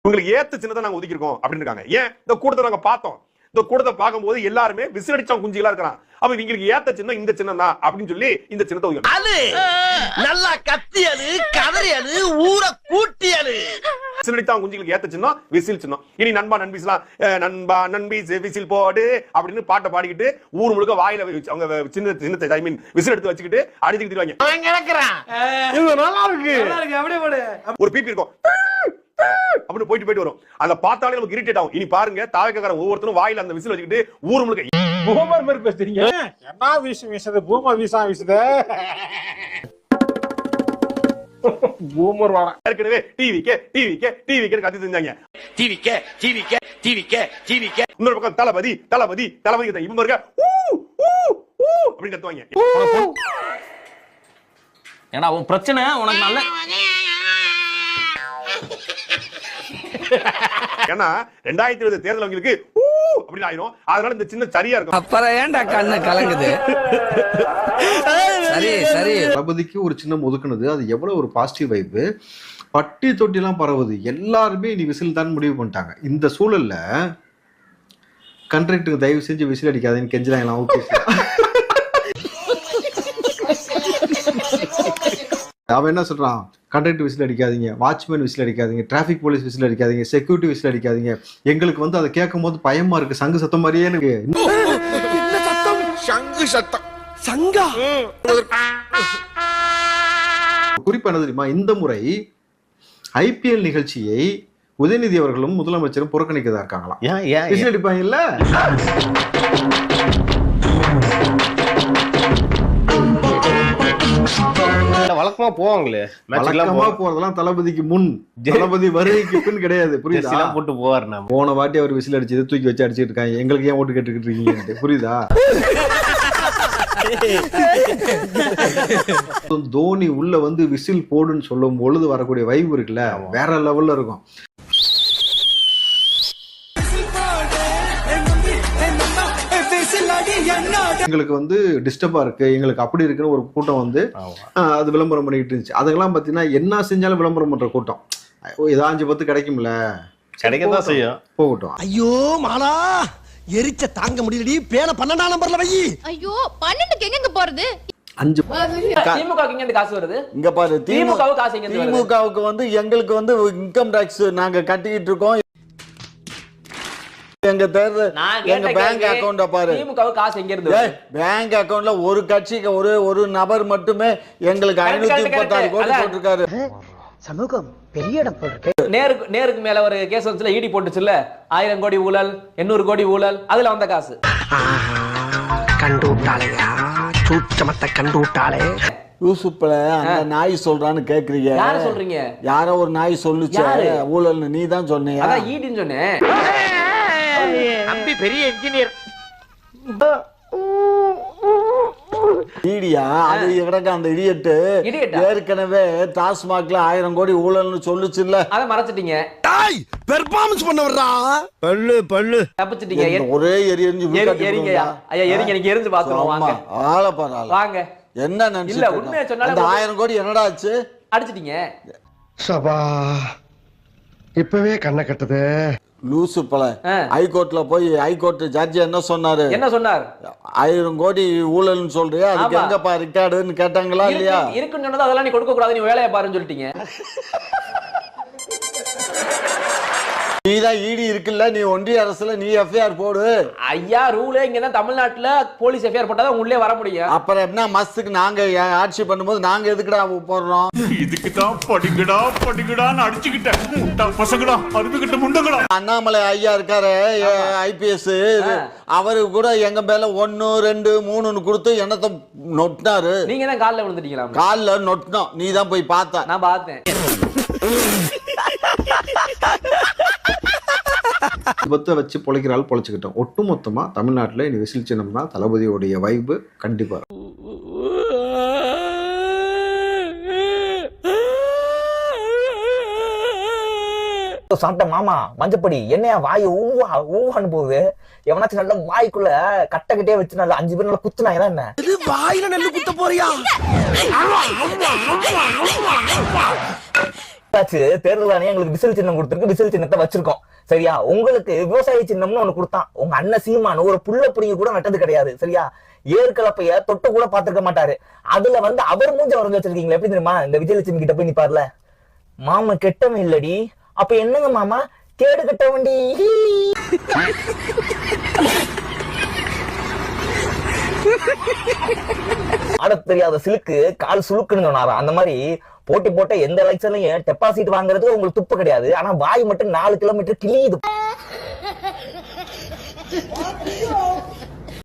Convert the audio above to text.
உங்களுக்கு ஏத்த சின்னதை நாங்க ஒதுக்கிருக்கோம் அப்படின்னு இருக்காங்க. ஏன் இந்த கூட்டத்தை நாங்க பார்த்தோம். இந்த கூட்டத்தை பார்க்கும்போது எல்லாருமே விசிலடிச்சா குஞ்சுகளா இருக்கிறான். அப்ப இவங்களுக்கு ஏத்த சின்னம் இந்த சின்னம் தான் அப்படின்னு சொல்லி இந்த சின்னத்தை ஒதுக்கணும். அது நல்லா கத்தியது கதறியது ஊரை கூட்டியது. விசிலடித்தா குஞ்சுகளுக்கு ஏத்த சின்னம் விசில் சின்னம். இனி நண்பா நண்பீஸ்லாம் நண்பா நண்பீஸ் விசில் போடு அப்படின்னு பாட்டை பாடிக்கிட்டு ஊர் முழுக்க வாயில அவங்க சின்னத்தை ஐ மீன் விசில் எடுத்து வச்சுக்கிட்டு அடிச்சுக்கிட்டு இருவாங்க. அவன் கிடக்குறான். இது நல்லா இருக்கு அப்படியே போடு. ஒரு பீப்பி இருக்கும் அப்படின்னு போயிட்டு வரும். அத பார்த்தாலே நமக்கு இரிட்டேட் ஆகும். இனி பாருங்க தாவக்காரன் ஒவ்வொருத்தரும் வாயில அந்த விசில் வச்சுக்கிட்டு ஊர் முழுக்க பூமர் மாதிரி பேசுறீங்க. என்ன வீசுது பூமர் வீசுது. பூமர் வாடா. ஏற்கனவே டிவிக்கே கத்தி செஞ்சாங்க. டிவிக்கே இன்னொரு பக்கம் தளபதி இவங்க இருக்க அப்படின்னு கத்துவாங்க. ஏன்னா உன் பிரச்சனை உனக்கு நல்ல ஏன்னா 2020 தேர்தல் அவங்களுக்கு அப்படின்னு ஆயிரும். அதனால இந்த சின்ன சரியா இருக்கும். அப்புறம் ஏன்டா கண்ணு கலங்குது. சரி தளபதிக்கு ஒரு சின்னம் ஒதுக்குனது அது எவ்வளவு ஒரு பாசிட்டிவ் வைப். பட்டி தொட்டிலாம் பரவுது. எல்லாருமே நீ விசில் தான் முடிவு பண்ணிட்டாங்க. இந்த சூழல்ல கண்ட்ராக்டருக்கு தயவு செஞ்சு விசில் அடிக்காதேன்னு கெஞ்சலாம். ஓகே அவன் என்ன சொல்றான், கண்டக்டர் விசில் அடிக்காதீங்க, வாட்ச்மேன் விசில் அடிக்காதீங்க, டிராபிக் போலீஸ் விசில் அடிக்காதீங்க, செக்யூரிட்டி விசில் அடிக்காதீங்க. எங்களுக்கு வந்து அதை கேட்கும் போது பயமா இருக்கு. சங்கு சத்தம் மாதிரியே எனக்கு. குறிப்பா என்ன தெரியுமா, இந்த முறை ஐபிஎல் நிகழ்ச்சியை உதயநிதி அவர்களும் முதலமைச்சரும் புறக்கணிக்கதா இருக்காங்களாம். விசில் அடிப்பாங்கல்ல. வழக்கமா போவாங்களே. வழக்கமா போறதெல்லாம் தளபதிக்கு முன், தளபதி வருகைக்கு பின் கிடையாது. புரியுதா? போட்டு போவார். போன வாட்டி அவர் விசில் அடிச்சது தூக்கி வச்சு அடிச்சிட்டு இருக்காங்க. எங்களுக்கு ஏன் ஓட்டு கேட்டுக்கிட்டு இருக்கீங்க? புரியுதா? தோனி உள்ள வந்து விசில் போடுன்னு சொல்லும் பொழுது வரக்கூடிய வைப் இருக்குல்ல, வேற லெவல்ல இருக்கும். எங்களுக்கு வந்து டிஸ்டர்பா இருக்கு, எங்களுக்கு அப்படி இருக்குன்னு ஒரு கூட்டம் வந்து அது விளம்பரம் பண்ணிட்டு இருந்துச்சு. அதெல்லாம் பாத்தீங்கன்னா என்ன செஞ்சாலும் விளம்பரம் பண்ற கூட்டம். ஏதாவது 5-10 கிடைக்கும்ல, கிடைக்கதான் செய்யும். போகட்டும். ஐயோ மாலா எரிச்ச தாங்க முடியலடி. பேன 12ஆம் நம்பர்ல வை. ஐயோ 12க்கு எங்க போறது? 5 திமுகவுக்கு இங்க காசு வருது. இங்க பாரு, திமுகவுக்கு காசு எங்க வருது? திமுகவுக்கு வந்து எங்களுக்கு வந்து இன்கம் டாக்ஸ் நாங்க கட்டிக்கிட்டு இருக்கோம். எங்க எங்க பேங்க் அக்கவுண்ட பாரு. திமுகவுக்கு காசு எங்க இருந்து? பேங்க் அக்கவுண்ட்ல ஒரு கட்சிக்கு ஒரு நபர் மட்டுமே எங்களுக்கு 536 கோடி போட்டிருக்காரு. சமூகம் பெரிய இடம் போட்டு நேருக்கு மேல ஒரு கேஸ் வந்துச்சுல, ஈடி போட்டுச்சுல, 1000 கோடி ஊழல், 800 கோடி ஊழல், அதுல வந்த காசு. கண்டு விட்டாளையா, சூச்சமத்தை கண்டு விட்டாளே. யூசுப்ல அந்த நாய் சொல்றான்னு கேக்குறீங்க. யார சொல்றீங்க? யாரோ ஒரு நாய் சொல்லுச்சு ஊழல்னு. நீ தான் சொன்னியா? அதான் ஈடின்னு சொன்னேன். அம்பி பெரிய இன்ஜினியர். ஈடியா? அது கிடக்க அந்த இடியட்டு ஏற்கனவே டாஸ்மாக்ல 1000 கோடி ஊழல்னு சொல்லுச்சுல்ல. அதை மறைச்சிட்டீங்க. பெர்ஃபார்மன்ஸ் பண்ண வர்றா. பல்லு தப்பிச்சிட்டீங்க. ஒரே எரிஞ்சு எரிங்கயா. ஐயா எரிங்க, நீங்க எரிஞ்சு பாத்துறோம். வாங்க ஆள பாரு. வாங்க. என்ன நினைச்சு? இல்ல உண்மையா சொன்னால அந்த 1000 கோடி என்னடா ஆச்சு? அடிச்சிட்டீங்க. சபா இப்பவே கண்ணை கட்டுது. லூசு பல. ஹைகோர்ட்ல போய் ஹைகோர்ட் ஜட்ஜி என்ன சொன்னாரு? 1000 கோடி ஊழல்னு சொல்றியா, அதுக்கு எங்கப்பா ரெக்கார்டுன்னு கேட்டாங்களா இல்லையா? இருக்குன்னு சொன்னது அதெல்லாம் நீ கொடுக்க கூடாது, நீ வேலையை பாருன்னு சொல்லிட்டீங்க. நீதான் ஈடி இருக்குல்ல, நீ ஒன்றிய அரசுல நீ எஃப்ஐஆர் போடு. ஐயா ரூலே இங்கதான் தமிழ்நாட்டுல போலீஸ் எஃப்ஐஆர் போட்டாதான் உள்ளே வர முடியும். அப்புறம் என்ன மஸ்துக்கு நாங்க ஆட்சி பண்ணும்போது நாங்க எதுக்குடா போடுறோம்? இதுக்குதான் படிக்கடான்னு அடிச்சுக்கிட்டேன் பசங்கடா, அறுத்துக்கிட்ட முண்டங்கடா. அண்ணாமலை ஐயா இருக்காரு ஐபிஎஸ், அவரு கூட எங்க மேல 1 2 3ன்னு கொடுத்து என்னத்த நொட்டினாரு. நீங்க தான் காலில் விழுந்துட்டீங்களா? காலில் நொட்டினோம். நீ தான் போய் பார்த்த. நான் பார்த்தேன். வச்சு பொழைக்கிறாள் பொழைச்சுக்கிட்டோம். ஒட்டுமொத்தமா தமிழ்நாட்டுல இனி விசில் சின்னம் தான் தளபதியோடைய வைப்பு. கண்டிப்பா சாப்பிட்ட மாமா மஞ்சப்படி என்னையா வாய் ஊவான்னு போகுது. எவனாச்சும் நல்ல வாய்க்குள்ள கட்டக்கிட்டே வச்சு நல்லா 5 பேர் நல்லா குத்துனா என்ன? வாயில நெல்லு குத்த போறியா? தேர்தல் ஆணையம் எங்களுக்கு விசில் சின்னம் கொடுத்துருக்கு, விசில் சின்னத்தை வச்சிருக்கோம். சரியா? உங்களுக்கு விவசாய சின்னம்னு ஒண்ணு கொடுத்தான். உங்க அண்ணன் சீமானு ஒரு புள்ள புடிங்க கூட நட்டது கிடையாது. சரியா? ஏற்கலப்பைய தொட்டு கூட பாத்துக்க மாட்டாரு. அதுல வந்து அவர் மூஞ்ச வரைஞ்சு வச்சிருக்கீங்களா? எப்படி தெரியுமா? இந்த விஜயலட்சுமி கிட்ட போய் நிப்பார்ல, மாமா கெட்டவன் இல்லடி, அப்ப என்னங்க மாமா கேடு கட்டவண்டி. ஆட தெரியாத சிலுக்கு கால் சுழுக்குன்னு சொன்னாரா? அந்த மாதிரி போட்டி போட்ட எந்த எலெக்ஷன்லயும் டெபாசிட் வாங்குறதுக்கு உங்களுக்கு துப்பு கிடையாது. ஆனா வாய் மட்டும் 4 கிலோமீட்டர் கிளியுது.